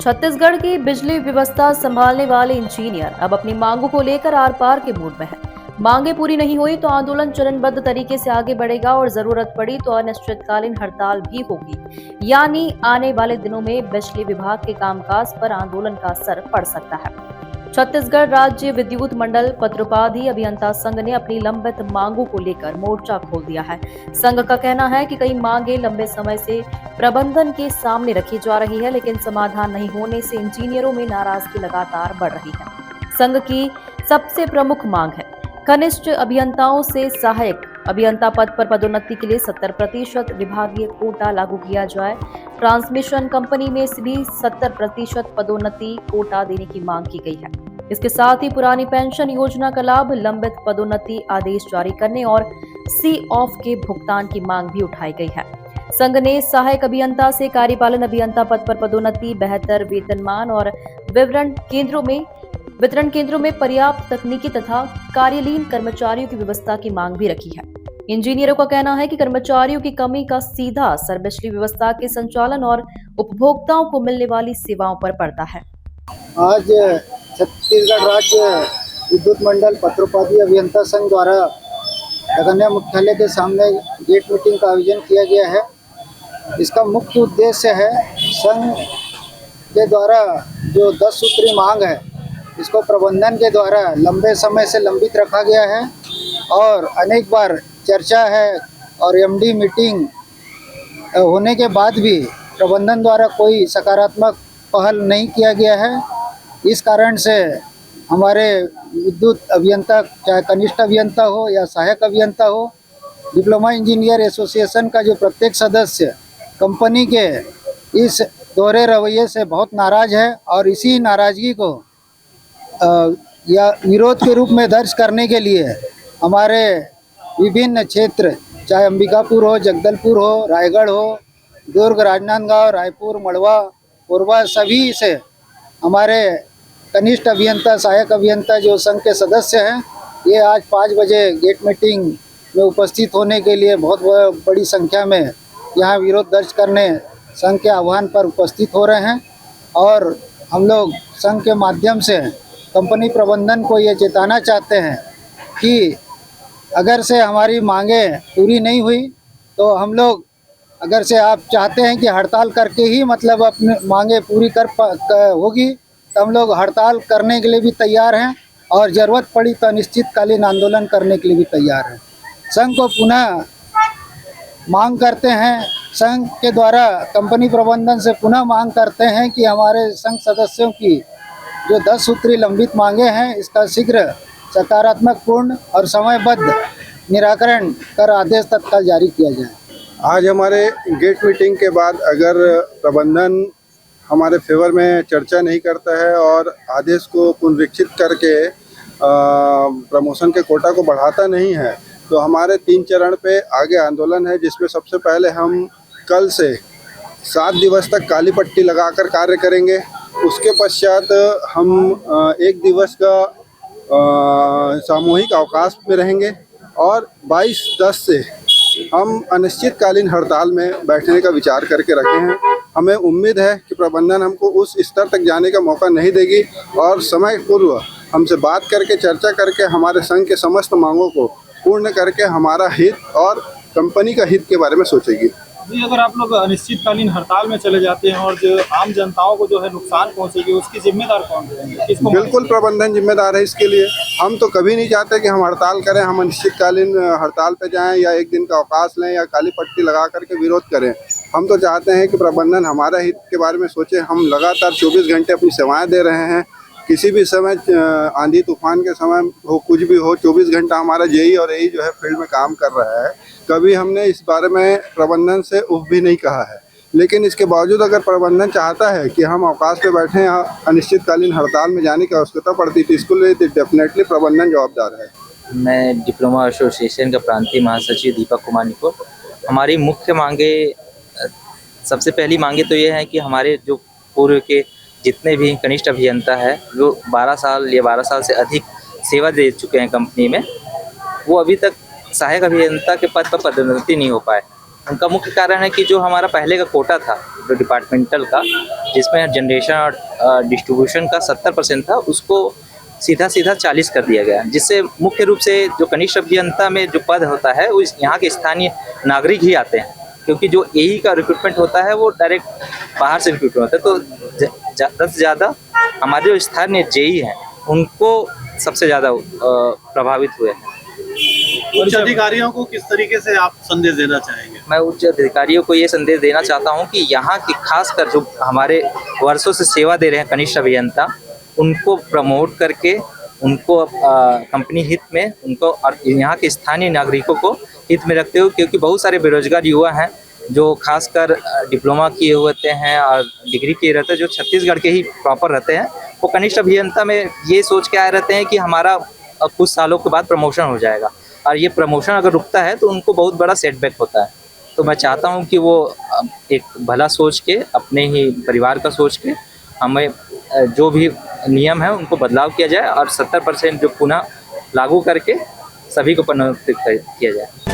छत्तीसगढ़ की बिजली व्यवस्था संभालने वाले इंजीनियर अब अपनी मांगों को लेकर आर पार के मूड में है। मांगे पूरी नहीं हुई तो आंदोलन चरणबद्ध तरीके से आगे बढ़ेगा और जरूरत पड़ी तो अनिश्चितकालीन हड़ताल भी होगी। यानी आने वाले दिनों में बिजली विभाग के कामकाज पर आंदोलन का असर पड़ सकता है। छत्तीसगढ़ राज्य विद्युत मंडल पत्रोपाधि अभियंता संघ ने अपनी लंबित मांगों को लेकर मोर्चा खोल दिया है। संघ का कहना है कि कई मांगे लंबे समय से प्रबंधन के सामने रखी जा रही है, लेकिन समाधान नहीं होने से इंजीनियरों में नाराजगी लगातार बढ़ रही है। संघ की सबसे प्रमुख मांग है कनिष्ठ अभियंताओं से सहायक अभियंता पद पर पदोन्नति के लिए 70% विभागीय कोटा लागू किया जाए। ट्रांसमिशन कंपनी में भी 70% पदोन्नति कोटा देने की मांग की गई है। इसके साथ ही पुरानी पेंशन योजना का लाभ, लंबित पदोन्नति आदेश जारी करने और सी ऑफ के भुगतान की मांग भी उठाई गई है। संघ ने सहायक अभियंता से कार्यपालन अभियंता पद पर पदोन्नति, बेहतर वेतनमान और वितरण केंद्रों में पर्याप्त तकनीकी तथा कार्यलीन कर्मचारियों की व्यवस्था की मांग भी रखी है। इंजीनियरों का कहना है कि कर्मचारियों की कमी का सीधा असर बिजली व्यवस्था के संचालन और उपभोक्ताओं को मिलने वाली सेवाओं पर पड़ता है। आज छत्तीसगढ़ राज्य विद्युत मंडल पत्रोपाधि अभियंता संघ द्वारा नगन्य मुख्यालय के सामने गेट मीटिंग का आयोजन किया गया है। इसका मुख्य उद्देश्य है संघ के द्वारा जो 10 सूत्री मांग है, इसको प्रबंधन के द्वारा लंबे समय से लंबित रखा गया है और अनेक बार चर्चा है और एमडी मीटिंग होने के बाद भी प्रबंधन द्वारा कोई सकारात्मक पहल नहीं किया गया है। इस कारण से हमारे विद्युत अभियंता, चाहे कनिष्ठ अभियंता हो या सहायक अभियंता हो, डिप्लोमा इंजीनियर एसोसिएशन का जो प्रत्येक सदस्य कंपनी के इस दोहरे रवैये से बहुत नाराज़ है और इसी नाराज़गी को या विरोध के रूप में दर्ज करने के लिए हमारे विभिन्न क्षेत्र, चाहे अंबिकापुर हो, जगदलपुर हो, रायगढ़ हो, दुर्ग, राजनांदगांव, रायपुर, मड़वा, कोरबा, सभी से हमारे कनिष्ठ अभियंता, सहायक अभियंता जो संघ के सदस्य हैं, ये आज 5 बजे गेट मीटिंग में उपस्थित होने के लिए बहुत बड़ी संख्या में यहाँ विरोध दर्ज करने संघ के आह्वान पर उपस्थित हो रहे हैं। और हम लोग संघ के माध्यम से कंपनी प्रबंधन को ये चेताना चाहते हैं कि अगर से हमारी मांगे पूरी नहीं हुई तो हम लोग, अगर से आप चाहते हैं कि हड़ताल करके ही मतलब अपने मांगे पूरी होगी, तो हम लोग हड़ताल करने के लिए भी तैयार हैं और ज़रूरत पड़ी तो अनिश्चितकालीन आंदोलन करने के लिए भी तैयार हैं। संघ को पुनः मांग करते हैं, संघ के द्वारा कंपनी प्रबंधन से पुनः मांग करते हैं कि हमारे संघ सदस्यों की जो 10 सूत्री लंबित मांगे हैं, इसका शीघ्र सकारात्मक, पूर्ण और समयबद्ध निराकरण कर आदेश तत्काल जारी किया जाए। आज हमारे गेट मीटिंग के बाद अगर प्रबंधन हमारे फेवर में चर्चा नहीं करता है और आदेश को पुनरीक्षित करके प्रमोशन के कोटा को बढ़ाता नहीं है, तो हमारे 3 चरण पे आगे आंदोलन है, जिसमें सबसे पहले हम कल से 7 दिवस तक काली पट्टी लगाकर कार्य करेंगे। उसके पश्चात हम 1 दिवस का सामूहिक अवकाश में रहेंगे और 22/10 से हम अनिश्चितकालीन हड़ताल में बैठने का विचार करके रखे हैं। हमें उम्मीद है कि प्रबंधन हमको उस स्तर तक जाने का मौका नहीं देगी और समय पूर्व हमसे बात करके, चर्चा करके हमारे संघ के समस्त मांगों को पूर्ण करके हमारा हित और कंपनी का हित के बारे में सोचेगी। जी, अगर आप लोग अनिश्चितकालीन हड़ताल में चले जाते हैं और जो आम जनताओं को जो है नुकसान पहुंचेगी, उसकी जिम्मेदार कौन रहेंगे? बिल्कुल प्रबंधन जिम्मेदार है इसके लिए। हम तो कभी नहीं चाहते कि हम हड़ताल करें, हम अनिश्चितकालीन हड़ताल पे जाएं या 1 दिन का अवकाश लें या काली पट्टी लगा करके विरोध करें। हम तो चाहते हैं कि प्रबंधन हमारा हित के बारे में सोचे। हम लगातार 24 घंटे अपनी सेवाएँ दे रहे हैं। किसी भी समय, आंधी तूफान के समय हो, कुछ भी हो, 24 घंटा हमारा जेई और एई जो है फील्ड में काम कर रहा है। कभी हमने इस बारे में प्रबंधन से उफ भी नहीं कहा है। लेकिन इसके बावजूद अगर प्रबंधन चाहता है कि हम अवकाश पे बैठें या अनिश्चितकालीन हड़ताल में जाने की आवश्यकता पड़ती है, तो इसको लिए डेफिनेटली प्रबंधन जवाबदार है। मैं डिप्लोमा एसोसिएशन का प्रांतीय महासचिव दीपक कुमार निकोल। हमारी मुख्य मांगे, सबसे पहली मांगे तो ये है कि हमारे जो पूर्व के जितने भी कनिष्ठ अभियंता है, जो 12 साल या 12 साल से अधिक सेवा दे चुके हैं कंपनी में, वो अभी तक सहायक अभियंता के पद पर पदोन्नति नहीं हो पाए। उनका मुख्य कारण है कि जो हमारा पहले का कोटा था जो डिपार्टमेंटल का, जिसमें जनरेशन और डिस्ट्रीब्यूशन का 70% था, उसको सीधा 40 कर दिया गया, जिससे मुख्य रूप से जो कनिष्ठ अभियंता में जो पद होता है वो यहाँ के स्थानीय नागरिक ही आते हैं, क्योंकि जो एई का रिक्रूटमेंट होता है वो डायरेक्ट बाहर से रिक्रूटमेंट होता है। तो ज़्यादा से ज़्यादा हमारे जो स्थानीय जेई हैं उनको सबसे ज़्यादा प्रभावित हुए हैं। उच्च अधिकारियों को किस तरीके से आप संदेश देना चाहेंगे? मैं उच्च अधिकारियों को ये संदेश देना चाहता हूँ कि यहाँ की खासकर जो हमारे वर्षों से सेवा दे रहे हैं कनिष्ठ अभियंता, उनको प्रमोट करके उनको कंपनी हित में उनको और यहाँ के स्थानीय नागरिकों को हित में रखते हुए, क्योंकि बहुत सारे बेरोजगार युवा हैं जो खासकर डिप्लोमा किए होते हैं और डिग्री किए रहते हैं, जो छत्तीसगढ़ के ही प्रॉपर रहते हैं, वो कनिष्ठ अभियंता में ये सोच के आए रहते हैं कि हमारा कुछ सालों के बाद प्रमोशन हो जाएगा, और ये प्रमोशन अगर रुकता है तो उनको बहुत बड़ा सेटबैक होता है। तो मैं चाहता हूँ कि वो एक भला सोच के, अपने ही परिवार का सोच के, हमें जो भी नियम है उनको बदलाव किया जाए और 70% जो पुनः लागू करके सभी को प्रोन्नत किया जाए।